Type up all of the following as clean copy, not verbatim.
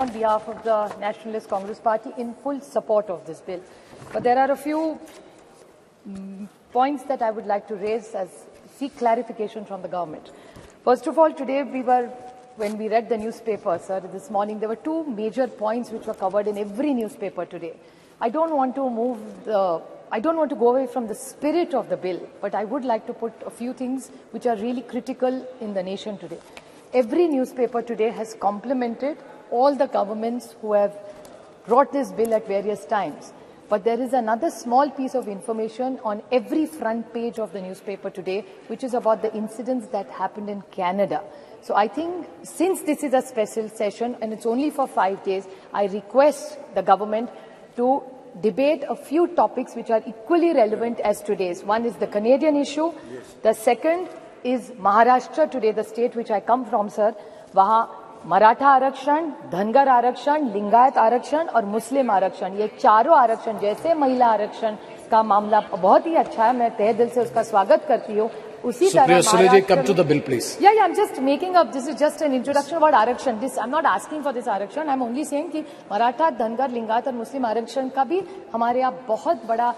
On behalf of the Nationalist Congress Party in full support of this bill. But there are a few points that I would like to raise as seek clarification from the government. First of all, today when we read the newspaper, sir, this morning, there were two major points which were covered in every newspaper today. I don't want to go away from the spirit of the bill, but I would like to put a few things which are really critical in the nation today. Every newspaper today has complimented all the governments who have brought this bill at various times. But there is another small piece of information on every front page of the newspaper today, which is about the incidents that happened in Canada. So I think since this is a special session and it's only for 5 days, I request the government to debate a few topics which are equally relevant as today's. One is the Canadian issue. Yes. The second is Maharashtra today, the state which I come from, sir. Waha Maratha आरक्षण, धनगर आरक्षण, लिंगायत आरक्षण और मुस्लिम आरक्षण, ये चारों आरक्षण जैसे महिला आरक्षण का मामला बहुत ही अच्छा है, मैं तहे दिल से उसका स्वागत करती हूँ. उसी तरह Supriya, come to the bill, please. Yeah, I'm just making up. This is just an introduction about आरक्षण. I'm not asking for this आरक्षण. I'm only saying कि मराठा, धनगर, लिंगायत और मुस्लिम आरक्षण का भी हमारे यहाँ बहुत बड़ा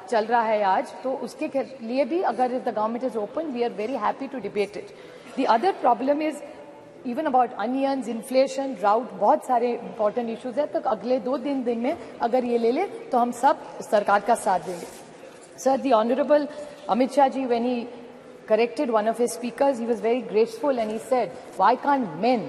चल रहा है आज. तो उसके लिए भी अगर the government is open, we are very happy to debate it. The other problem is even about onions, inflation, drought, बहुत सारे important issues हैं. तो अगले 2 दिन में अगर ये ले ले तो हम सब सरकार का साथ देंगे. Sir, the Honorable Amit Shah ji, when he corrected one of his speakers, he was very graceful and he said, "Why can't men?"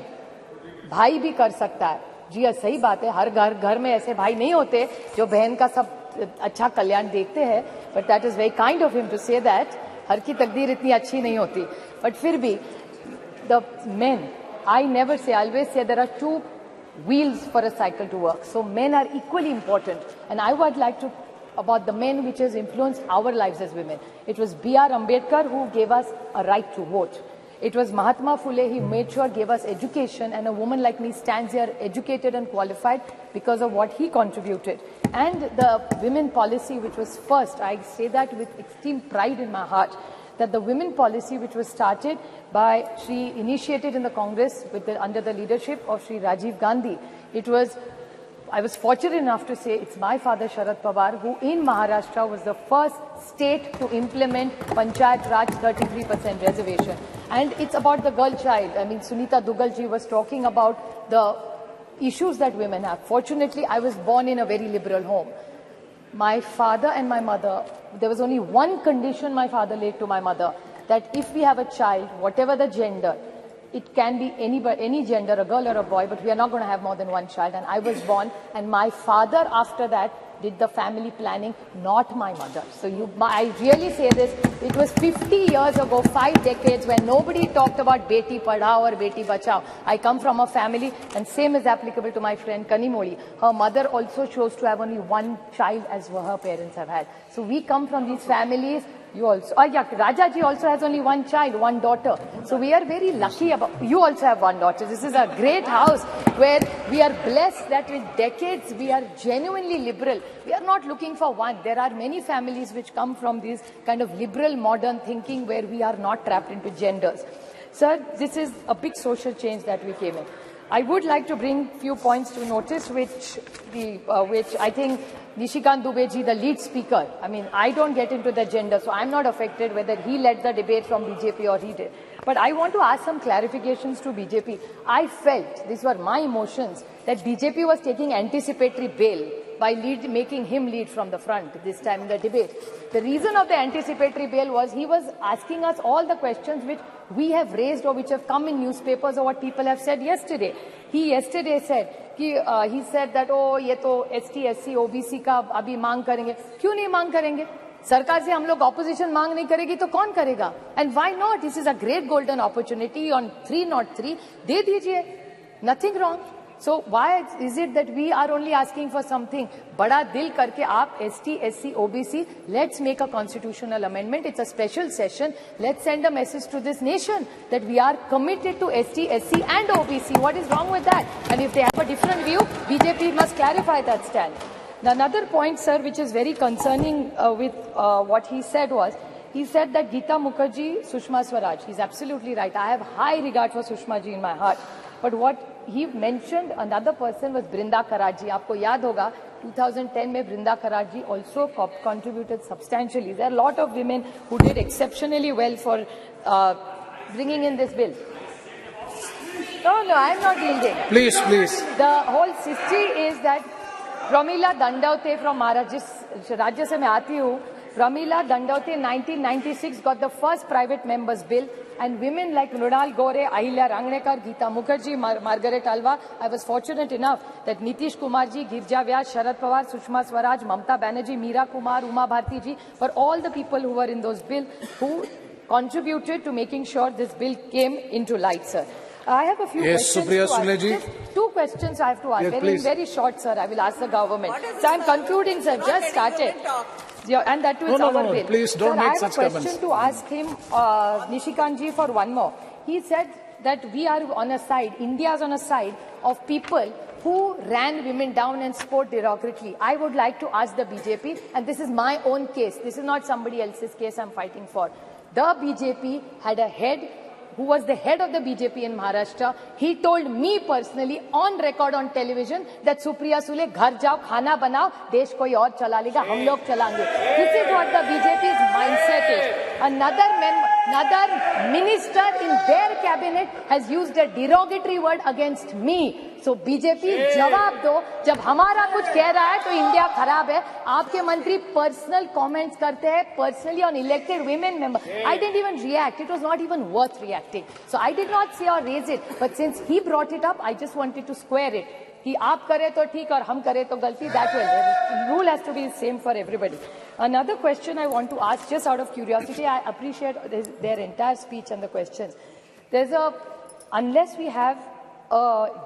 भाई भी कर सकता है. जी सही बात है. हर घर में ऐसे भाई नहीं होते जो बहन का सब अच्छा कल्याण देखते हैं. But that is very kind of him to say that. हर की तकदीर इतनी अच्छी नहीं होती. But फिर भी the men, I never say, I always say there are 2 wheels for a cycle to work. So men are equally important. And I would like to, about the men which has influenced our lives as women. It was B.R. Ambedkar who gave us a right to vote. It was Mahatma Phule, he made sure gave us education, and a woman like me stands here educated and qualified because of what he contributed. And the women policy which was first, I say that with extreme pride in my heart, that the women policy which was started by initiated in the Congress under the leadership of Shri Rajiv Gandhi. I was fortunate enough to say it's my father Sharad Pawar who in Maharashtra was the first state to implement Panchayat Raj 33% reservation. And it's about the girl child. I mean, Sunita Dugal ji was talking about the issues that women have. Fortunately, I was born in a very liberal home. My father and my mother, there was only one condition my father laid to my mother, that if we have a child, whatever the gender, it can be any gender, a girl or a boy, but we are not going to have more than one child. And I was born, and my father after that did the family planning, not my mother. So I really say this, it was 50 years ago, 5 decades, when nobody talked about Beti Padhao or Beti Bachao. I come from a family, and same is applicable to my friend Kanimoli. Her mother also chose to have only one child as her parents have had. So we come from these families. You also, Rajaji also has only one child, one daughter. So we are very lucky you also have one daughter. This is a great house where we are blessed that in decades we are genuinely liberal. We are not looking for one. There are many families which come from this kind of liberal modern thinking where we are not trapped into genders. Sir, this is a big social change that we came in. I would like to bring few points to notice which I think Nishikant Dubey ji, the lead speaker, I mean, I don't get into the gender, so I'm not affected whether he led the debate from BJP or he did. But I want to ask some clarifications to BJP. I felt, these were my emotions, that BJP was taking anticipatory bail by making him lead from the front this time in the debate. The reason of the anticipatory bail was he was asking us all the questions which we have raised or which have come in newspapers or what people have said yesterday. He yesterday said, he said that, oh, ये तो ST, SC, OBC का अभी मांग करेंगे. क्यों नहीं मांग करेंगे? सरकार से हम लोग opposition मांग नहीं करेगी तो कौन करेगा? And why not? This is a great golden opportunity on 303. दे दीजिए. Nothing wrong. So why is it that we are only asking for something? बड़ा दिल करके आप ST, SC, OBC, let's make a constitutional amendment. It's a special session. Let's send a message to this nation that we are committed to ST, SC and OBC. What is wrong with that? And if they have a different view, BJP must clarify that stand. Another point, sir, which is very concerning with what he said was, he said that Geeta Mukherjee, Sushma Swaraj, he's absolutely right. I have high regard for Sushma ji in my heart. But what he mentioned another person was Brinda Karajji. आपको याद होगा 2010 में Brinda Karajji also contributed substantially. There are a lot of women who did exceptionally well for bringing in this bill. No, I am not yielding. Please, please. The whole history is that Pramila Dandavate from Maharashtra, Rajya se मैं आती हूँ. Pramila Dandavate 1996 got the first private members bill, and women like Mrunal Gore, Ahilya Rangnekar, Geeta Mukherjee, Margaret Alva. I was fortunate enough that Nitish Kumarji, Girja Vyas, Sharad Pawar, Sushma Swaraj, Mamta Banerjee, Meera Kumar, Uma Bharti ji, were all the people who were in those bills who contributed to making sure this bill came into light, sir. I have a few questions Supriya to Sule ask. ji. Just 2 questions I have to ask. Yes, very short, sir. I will ask the government. So I am concluding, sir. Just started. And that was our bill. Please don't make such comments. I have a question to ask him, Nishikant ji, for one more. He said that we are on a side, India is on a side of people who ran women down and spoke derogatorily. I would like to ask the BJP, and this is my own case. This is not somebody else's case I'm fighting for. The BJP had a head who was the head of the BJP in Maharashtra. He told me personally on record on television that Supriya Sule, ghar jao, khana banao, desh koi aur chala lega, hum log chalange. This is what the BJP's mindset is. Another minister in their cabinet has used a derogatory word against me. So BJP जवाब दो, जब हमारा कुछ कह रहा है तो India खराब है. आपके मंत्री पर्सनल कमेंट्स करते हैं personally on elected women member. I didn't even react. It was not even worth reacting. So I did not say or raise it. But since he brought it up, I just wanted to square it. कि आप करे तो ठीक और हम करे तो गलती. That way, the rule has to be the same for everybody. Another question I want to ask, just out of curiosity, I appreciate their entire speech and the questions. Unless we have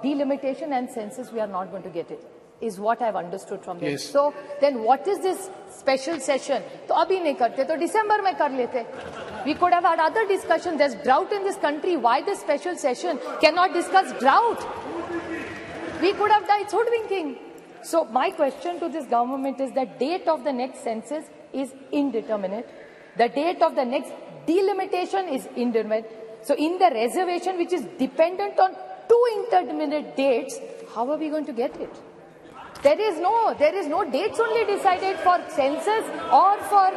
delimitation and census, we are not going to get it, is what I've understood from them. Yes. So then what is this special session? तो अभी नहीं करते तो December में कर लेते. We could have had other discussions. There's drought in this country. Why this special session? Cannot discuss drought. We could have done hoodwinking. So my question to this government is the date of the next census is indeterminate. The date of the next delimitation is indeterminate. So in the reservation, which is dependent on 2 indeterminate dates, how are we going to get it? There is no dates only decided for census or for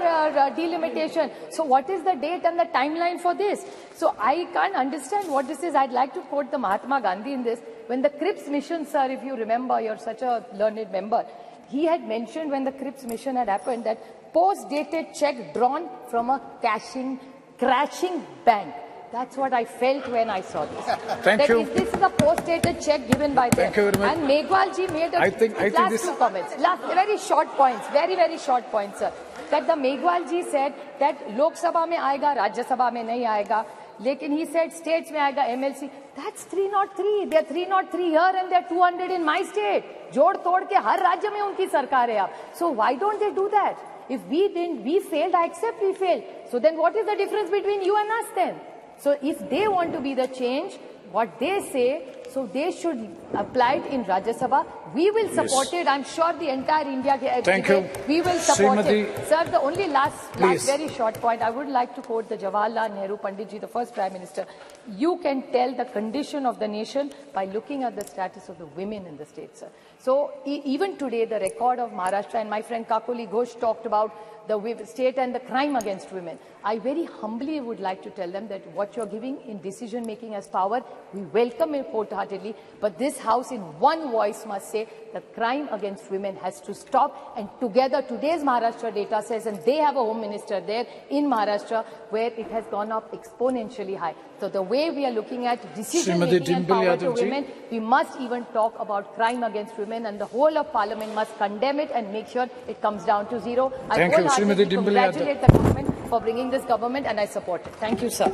delimitation. So what is the date and the timeline for this? So I can't understand what this is. I'd like to quote the Mahatma Gandhi in this. When the Cripps mission, sir, if you remember, you're such a learned member, he had mentioned when the Cripps mission had happened that post-dated check drawn from a crashing bank. That's what I felt when I saw this. Thank you. This is a post-dated check given by them. Thank you very much. And Meghwal ji made last 2 comments. Very short points. Very short points, sir. That the Meghwal ji said that Lok Sabha mein aayega, Rajya Sabha mein nahi aayega. Lekin he said states mein aayega, MLC. That's 303. They're 303 here and they're 200 in my state. Jod tod ke har rajya mein unki sarkar hai ab. So why don't they do that? If we failed, I accept we failed. So then what is the difference between you and us then? So if they want to be the change, what they say, so they should apply it in Rajya Sabha. We will support it. I'm sure the entire India. Thank you. We will support it. Sir, the only last very short point, I would like to quote the Jawaharlal Nehru Pandit ji, the first Prime Minister. You can tell the condition of the nation by looking at the status of the women in the state, sir. So even today, the record of Maharashtra, and my friend Kakoli Ghosh talked about the state and the crime against women. I very humbly would like to tell them that what you're giving in decision-making as power, we welcome it wholeheartedly, but this House in one voice must say the crime against women has to stop, and together today's Maharashtra data says, and they have a Home Minister there in Maharashtra, where it has gone up exponentially high. So the way we are looking at decision-making and power to women, we must even talk about crime against women, and the whole of Parliament must condemn it and make sure it comes down to zero. I wholeheartedly congratulate the government for bringing this government, and I support it. Thank you, sir.